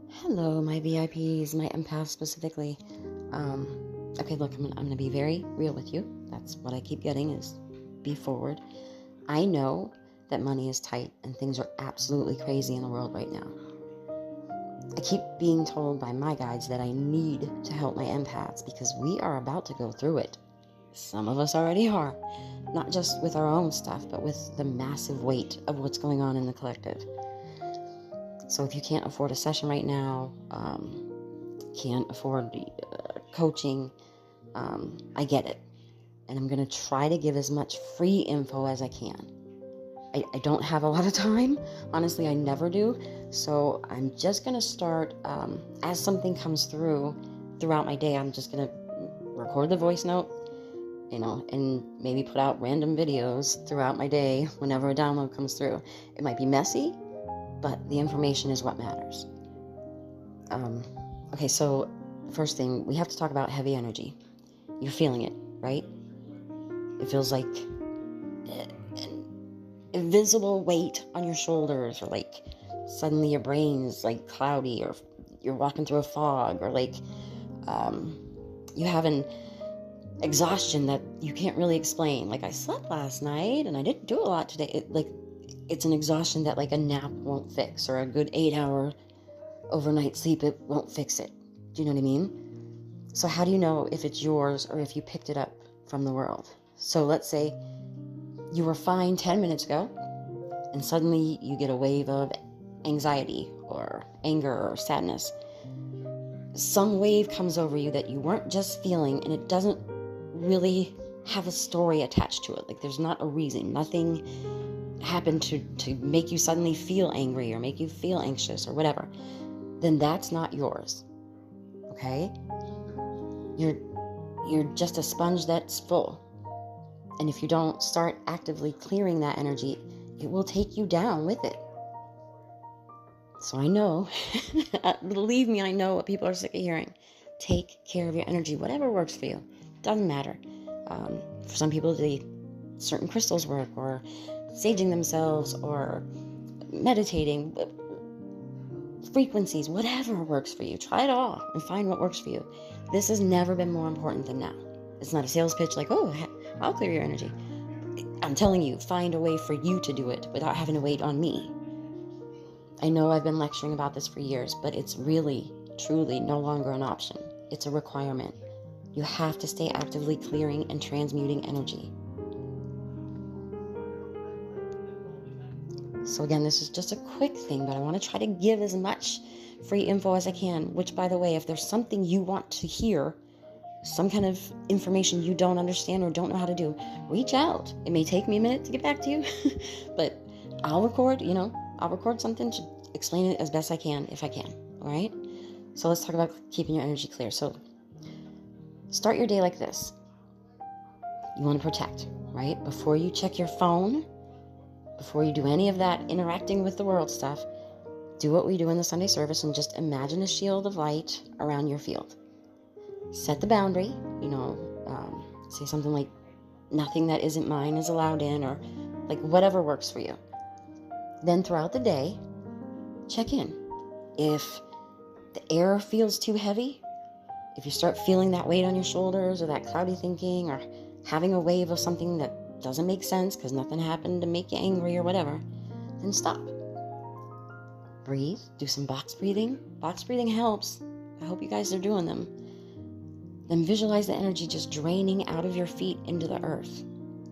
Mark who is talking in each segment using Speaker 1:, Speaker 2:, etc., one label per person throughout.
Speaker 1: Hello, my VIPs, my empaths specifically. Okay, look, I'm going to be very real with you. That's what I keep getting is be forward. I know that money is tight and things are absolutely crazy in the world right now. I keep being told by my guides that I need to help my empaths because we are about to go through it. Some of us already are, not just with our own stuff, but with the massive weight of what's going on in the collective. So if you can't afford a session right now, can't afford coaching, I get it. And I'm going to try to give as much free info as I can. I don't have a lot of time. Honestly, I never do. So I'm just going to start, as something comes throughout my day, I'm just going to record the voice note, and maybe put out random videos throughout my day whenever a download comes through. It might be messy, but the information is what matters. Okay, so first thing, we have to talk about heavy energy. You're feeling it, right? It feels like an invisible weight on your shoulders, or like suddenly your brain's like cloudy, or you're walking through a fog, or like you have an exhaustion that you can't really explain. Like, I slept last night and I didn't do a lot today. It's an exhaustion that like a nap won't fix, or a good 8-hour overnight sleep, it won't fix it. Do you know what I mean? So how do you know if it's yours or if you picked it up from the world? So let's say you were fine 10 minutes ago and suddenly you get a wave of anxiety or anger or sadness. Some wave comes over you that you weren't just feeling, and it doesn't really have a story attached to it. Like, there's not a reason. Nothing happened to make you suddenly feel angry or make you feel anxious or whatever. Then that's not yours. Okay? You're just a sponge that's full. And if you don't start actively clearing that energy, it will take you down with it. So I know, believe me, I know what people are sick of hearing. Take care of your energy, whatever works for you. Doesn't matter. For some people, certain crystals work, or saging themselves, or meditating, frequencies, whatever works for you. Try it all and find what works for you. This has never been more important than now. It's not a sales pitch like, oh, I'll clear your energy. I'm telling you, find a way for you to do it without having to wait on me. I know I've been lecturing about this for years, but it's really, truly no longer an option. It's a requirement. You have to stay actively clearing and transmuting energy. So again, this is just a quick thing, but I want to try to give as much free info as I can, which, by the way, if there's something you want to hear, some kind of information you don't understand or don't know how to do, reach out. It may take me a minute to get back to you, but I'll record something to explain it as best I can, if I can, all right? So let's talk about keeping your energy clear. So start your day like this. You want to protect, right? Before you check your phone, before you do any of that interacting with the world stuff, do what we do in the Sunday service and just imagine a shield of light around your field. Set the boundary, say something like, nothing that isn't mine is allowed in, or like whatever works for you. Then throughout the day, check in. If the air feels too heavy, if you start feeling that weight on your shoulders, or that cloudy thinking, or having a wave of something that doesn't make sense because nothing happened to make you angry or whatever, then stop. Breathe. Do some box breathing. Box breathing helps. I hope you guys are doing them. Then visualize the energy just draining out of your feet into the earth.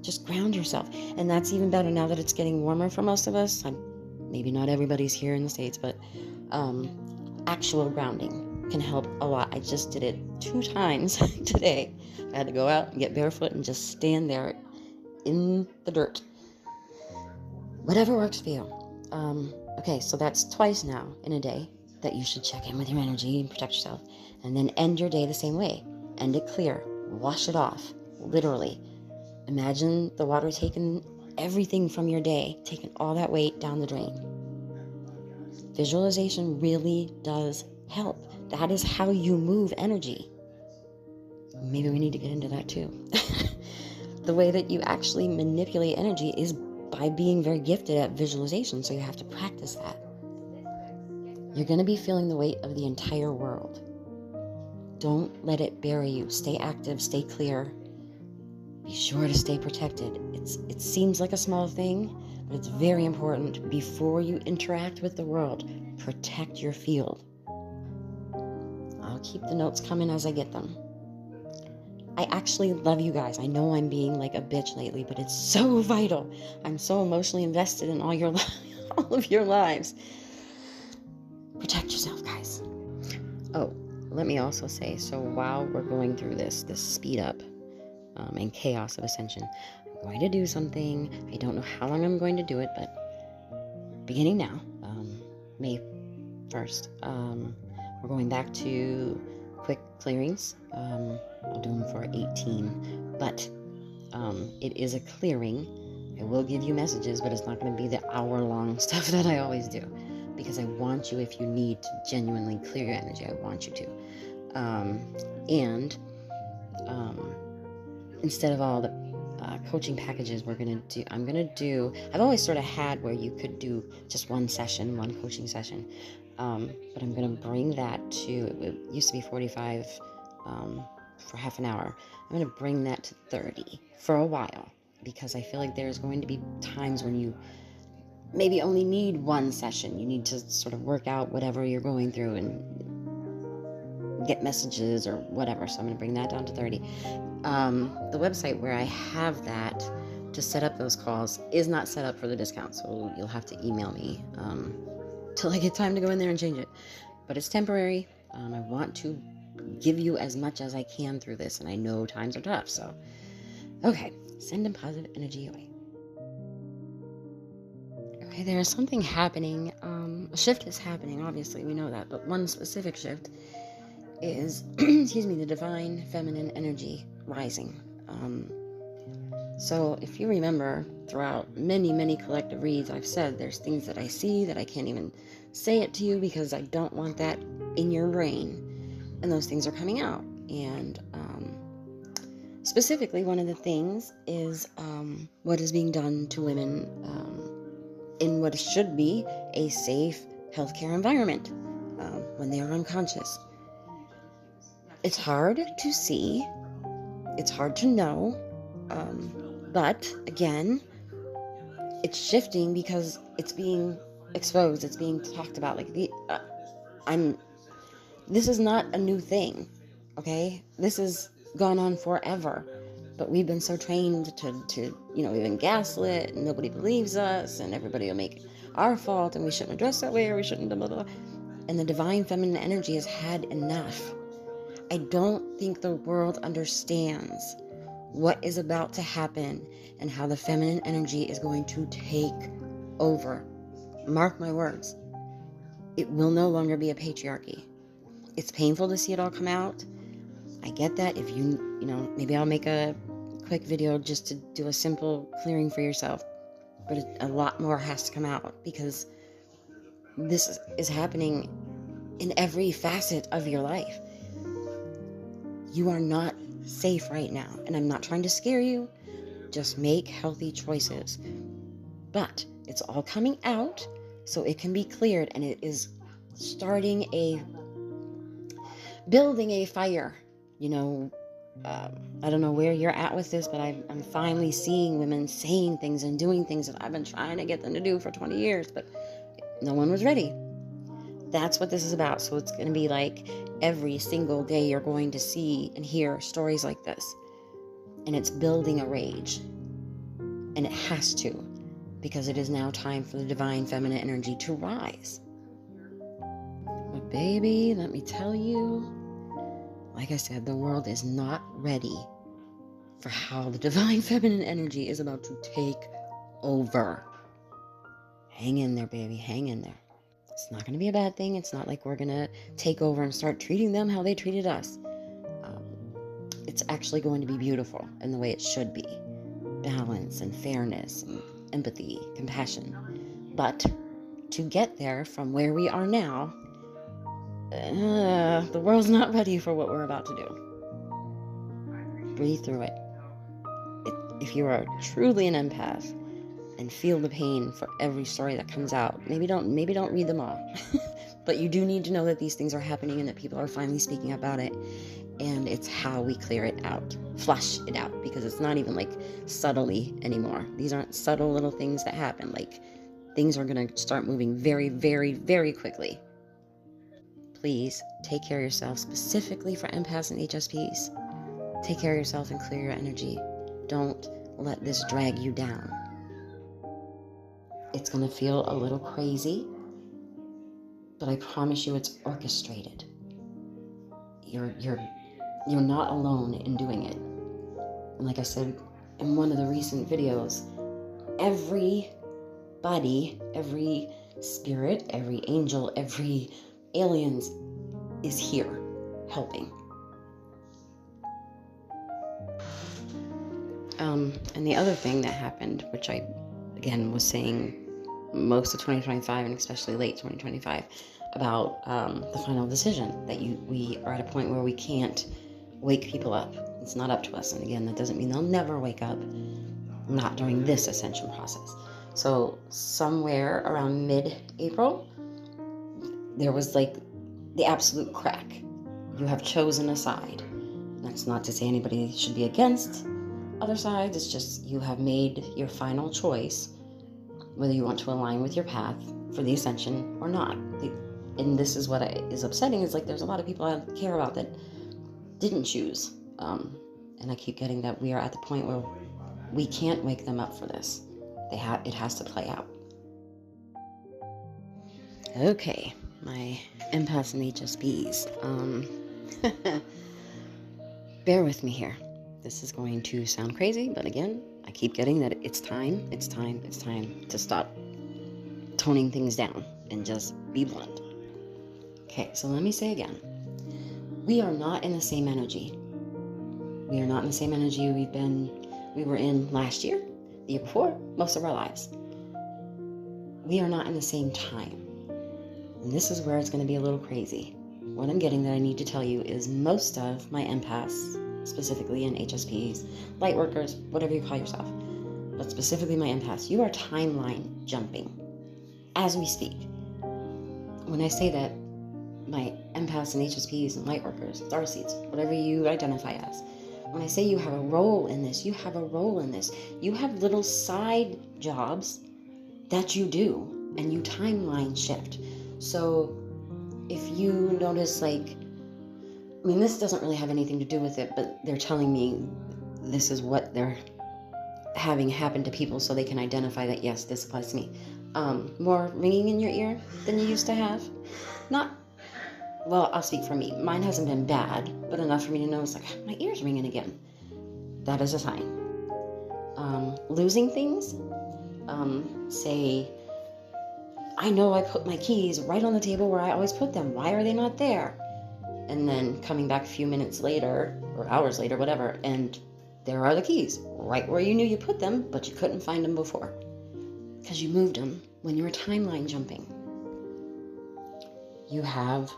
Speaker 1: Just ground yourself. And that's even better now that it's getting warmer for most of us. Maybe not everybody's here in the States, but actual grounding can help a lot. I just did it 2 times today. I had to go out and get barefoot and just stand there in the dirt. Whatever works for you. Okay, so that's twice now in a day that you should check in with your energy and protect yourself. And then end your day the same way. End it clear. Wash it off. Literally. Imagine the water taking everything from your day, taking all that weight down the drain. Visualization really does help. That is how you move energy. Maybe we need to get into that too. The way that you actually manipulate energy is by being very gifted at visualization, so you have to practice that. You're going to be feeling the weight of the entire world. Don't let it bury you. Stay active, stay clear. Be sure to stay protected. It seems like a small thing, but it's very important. Before you interact with the world, protect your field. I'll keep the notes coming as I get them. I actually love you guys. I know I'm being like a bitch lately, but it's so vital. I'm so emotionally invested in all of your lives. Protect yourself, guys. Oh, let me also say, so while we're going through this speed up and chaos of ascension, I'm going to do something. I don't know how long I'm going to do it, but beginning now, May 1st, we're going back to quick clearings. I'll do them for 18, but it is a clearing. I will give you messages, but it's not going to be the hour-long stuff that I always do, because I want you, if you need to genuinely clear your energy, I want you to. Instead of all the coaching packages I've always sort of had where you could do just one coaching session, but I'm going to bring that to, it used to be 45 for half an hour. I'm going to bring that to 30 for a while, because I feel like there's going to be times when you maybe only need one session. You need to sort of work out whatever you're going through and get messages or whatever. So I'm going to bring that down to 30. The website where I have that to set up those calls is not set up for the discount, so you'll have to email me till I get time to go in there and change it. But it's temporary. I want to give you as much as I can through this, and I know times are tough, so okay, send them positive energy away. Okay, there is something happening. A shift is happening, obviously, we know that, but one specific shift is the divine feminine energy rising. So if you remember, throughout many collective reads, I've said there's things that I see that I can't even say it to you because I don't want that in your brain, and those things are coming out. And specifically, one of the things is what is being done to women in what should be a safe healthcare environment when they are unconscious. It's hard to see, it's hard to know, but again, it's shifting because it's being exposed, it's being talked about. Like this is not a new thing, okay? This has gone on forever, but we've been so trained to we've been gaslit, and nobody believes us, and everybody will make it our fault, and we shouldn't have dressed that way, or we shouldn't blah, blah, blah. And the divine feminine energy has had enough. I don't think the world understands what is about to happen and how the feminine energy is going to take over. Mark my words. It will no longer be a patriarchy. It's painful to see it all come out. I get that. If maybe I'll make a quick video just to do a simple clearing for yourself. But a lot more has to come out, because this is happening in every facet of your life. You are not safe right now, and I'm not trying to scare you. Just make healthy choices. But it's all coming out, so it can be cleared, and it is building a fire. I don't know where you're at with this, but I'm finally seeing women saying things and doing things that I've been trying to get them to do for 20 years, but no one was ready. That's what this is about. So it's going to be like every single day you're going to see and hear stories like this. And it's building a rage. And it has to, because it is now time for the divine feminine energy to rise. But baby, let me tell you, like I said, the world is not ready for how the divine feminine energy is about to take over. Hang in there, baby. Hang in there. It's not going to be a bad thing. It's not like we're going to take over and start treating them how they treated us. It's actually going to be beautiful in the way it should be. Balance and fairness and empathy, compassion. But to get there from where we are now, the world's not ready for what we're about to do. Breathe through it. If you are truly an empath, and feel the pain for every story that comes out. Maybe don't read them all. But you do need to know that these things are happening and that people are finally speaking about it. And it's how we clear it out, flush it out, because it's not even like subtly anymore. These aren't subtle little things that happen. Like, things are going to start moving very, very, very quickly. Please take care of yourself, specifically for empaths and HSPs. Take care of yourself and clear your energy. Don't let this drag you down. It's going to feel a little crazy, but I promise you it's orchestrated. You're not alone in doing it. And like I said in one of the recent videos, everybody, every spirit, every angel, every aliens is here helping. And the other thing that happened, which I again was saying most of 2025 and especially late 2025, about the final decision, that we are at a point where we can't wake people up. It's not up to us. And again, that doesn't mean they'll never wake up, not during this ascension process. So somewhere around mid-April, there was like the absolute crack. You have chosen a side. That's not to say anybody should be against other sides. It's just you have made your final choice, whether you want to align with your path for the ascension or not. And this is what is upsetting, is like there's a lot of people I care about that didn't choose. And I keep getting that we are at the point where we can't wake them up for this. It has to play out. Okay, my empaths and HSPs. Bear with me here. This is going to sound crazy, but again, I keep getting that it's time to stop toning things down and just be blunt. Okay, so let me say again. We are not in the same energy. We are not in the same energy we were in last year, the year before, most of our lives. We are not in the same time. And this is where it's going to be a little crazy. What I'm getting that I need to tell you is most of my empaths, specifically in HSPs, light workers, whatever you call yourself, but specifically my empaths, you are timeline jumping as we speak. When I say that, my empaths and HSPs and light workers, starseeds, whatever you identify as, when I say you have a role in this, you have a role in this. You have little side jobs that you do, and you timeline shift. So if you notice, like, I mean, this doesn't really have anything to do with it, but they're telling me this is what they're having happen to people so they can identify that, yes, this applies to me. More ringing in your ear than you used to have. Well, I'll speak for me. Mine hasn't been bad, but enough for me to know it's like, my ear's ringing again. That is a sign. Losing things. Say, I know I put my keys right on the table where I always put them. Why are they not there? And then coming back a few minutes later, or hours later, whatever, and there are the keys, right where you knew you put them, but you couldn't find them before. Because you moved them when you were timeline jumping. You have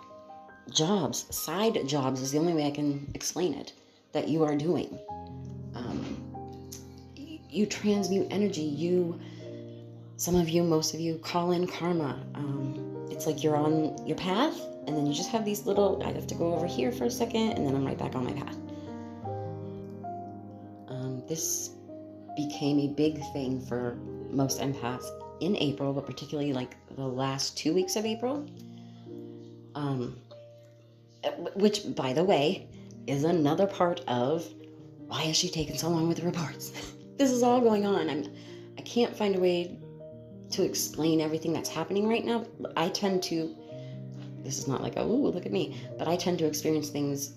Speaker 1: jobs, side jobs is the only way I can explain it, that you are doing. You transmute energy. Some of you, most of you, call in karma. It's like you're on your path, and then you just have these little, I have to go over here for a second, and then I'm right back on my path. This became a big thing for most empaths in April, but particularly like the last 2 weeks of April. Which, by the way, is another part of why is she taking so long with the reports? This is all going on. I can't find a way to explain everything that's happening right now. I tend to, this is not like, oh, look at me, but I tend to experience things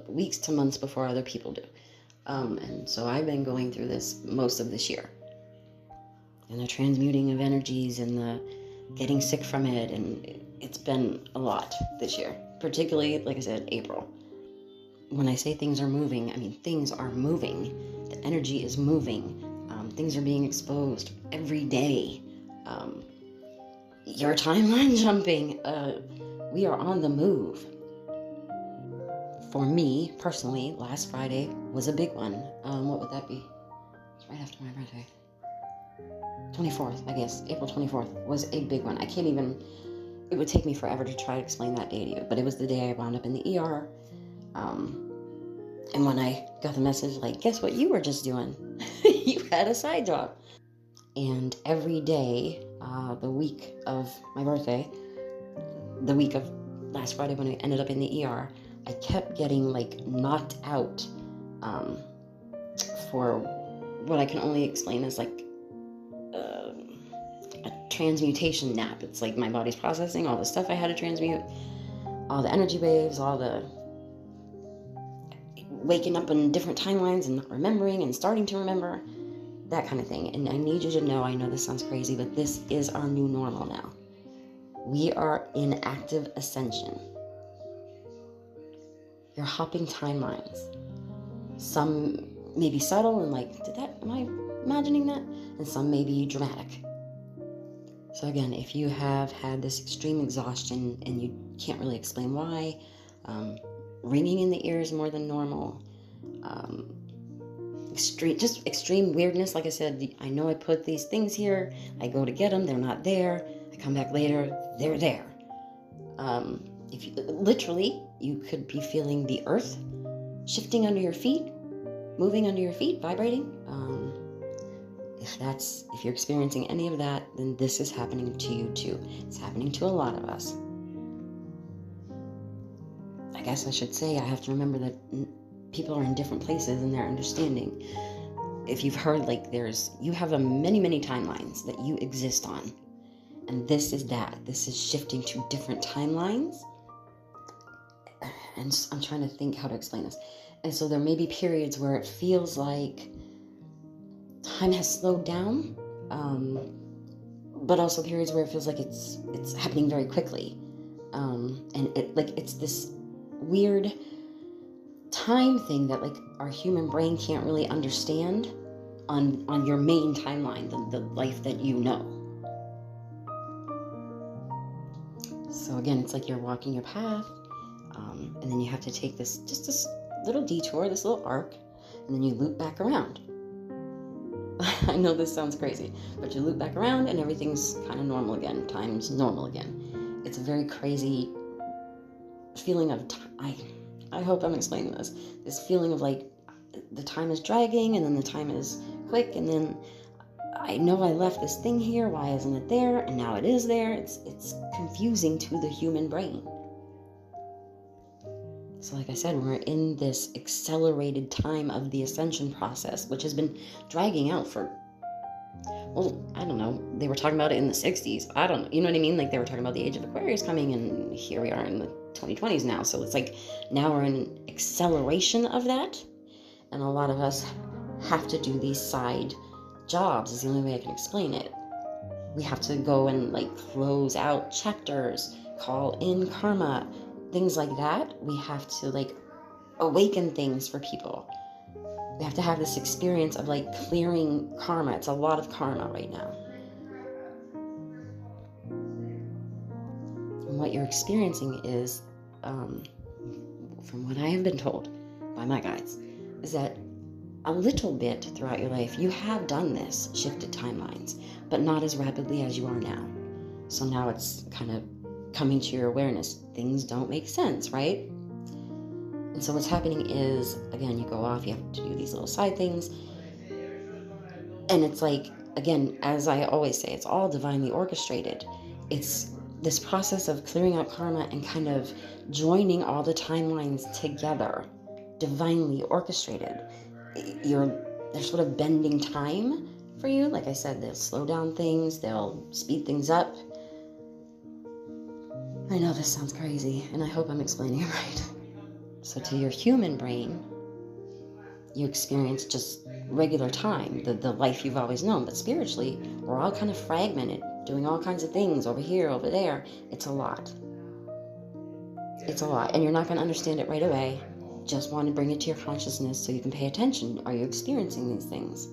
Speaker 1: weeks to months before other people do. And so I've been going through this most of this year. And the transmuting of energies and the getting sick from it, and it's been a lot this year, particularly, like I said, April. When I say things are moving, I mean things are moving. The energy is moving. Things are being exposed every day. Your timeline jumping. We are on the move. For me, personally, last Friday was a big one. What would that be? It's right after my birthday. 24th, I guess, April 24th was a big one. It would take me forever to try to explain that day to you, but it was the day I wound up in the ER. And when I got the message, like, guess what you were just doing? You had a side job. And every day, the week of my birthday, the week of last Friday when I ended up in the ER, I kept getting like knocked out for what I can only explain as like a transmutation nap. It's like my body's processing all the stuff I had to transmute, all the energy waves, all the waking up in different timelines and not remembering and starting to remember, that kind of thing. And I need you to know, I know this sounds crazy, but this is our new normal now. We are in active ascension. You're hopping timelines. Some may be subtle and like, am I imagining that? And some may be dramatic. So again, if you have had this extreme exhaustion and you can't really explain why, ringing in the ears more than normal, extreme weirdness. Like I said, I know I put these things here. I go to get them. They're not there. I come back later. They're there. If you literally, you could be feeling the earth shifting under your feet, moving under your feet, vibrating. If you're experiencing any of that, then this is happening to you too. It's happening to a lot of us. I guess I should say I have to remember that people are in different places in their understanding. If you've heard, like, you have many, many timelines that you exist on. And this is that. This is shifting to different timelines. And I'm trying to think how to explain this. And so there may be periods where it feels like time has slowed down, but also periods where it feels like it's happening very quickly. And it's this weird time thing that like our human brain can't really understand on your main timeline, the life that you know. So again, it's like you're walking your path, and then you have to take this little detour, this little arc, and then you loop back around. I know this sounds crazy, but you loop back around and everything's kind of normal again. Time's normal again. It's a very crazy feeling of I hope I'm explaining this. This feeling of like the time is dragging and then the time is quick, and then I know I left this thing here. Why isn't it there? And now it is there. It's confusing to the human brain. So like I said, we're in this accelerated time of the ascension process, which has been dragging out for, well, I don't know. They were talking about it in the 60s. I don't know. You know what I mean? Like they were talking about the age of Aquarius coming, and here we are in the 2020s now. So it's like now we're in acceleration of that. And a lot of us have to do these side jobs is the only way I can explain it. We have to go and like close out chapters, call in karma, things like that. We have to like awaken things for people. We have to have this experience of like clearing karma. It's a lot of karma right now. And what you're experiencing is, from what I have been told by my guides, is that a little bit throughout your life, you have done this, shifted timelines, but not as rapidly as you are now. So now it's kind of coming to your awareness. Things don't make sense, right? And so what's happening is, again, you go off, you have to do these little side things. And it's like, again, as I always say, it's all divinely orchestrated. It's this process of clearing out karma and kind of joining all the timelines together, divinely orchestrated. They're sort of bending time for you. Like I said, they'll slow down things, they'll speed things up. I know this sounds crazy, and I hope I'm explaining it right. So to your human brain, you experience just regular time, the life you've always known. But spiritually, we're all kind of fragmented, doing all kinds of things over here, over there. It's a lot. It's a lot, and you're not going to understand it right away. Just want to bring it to your consciousness so you can pay attention. Are you experiencing these things?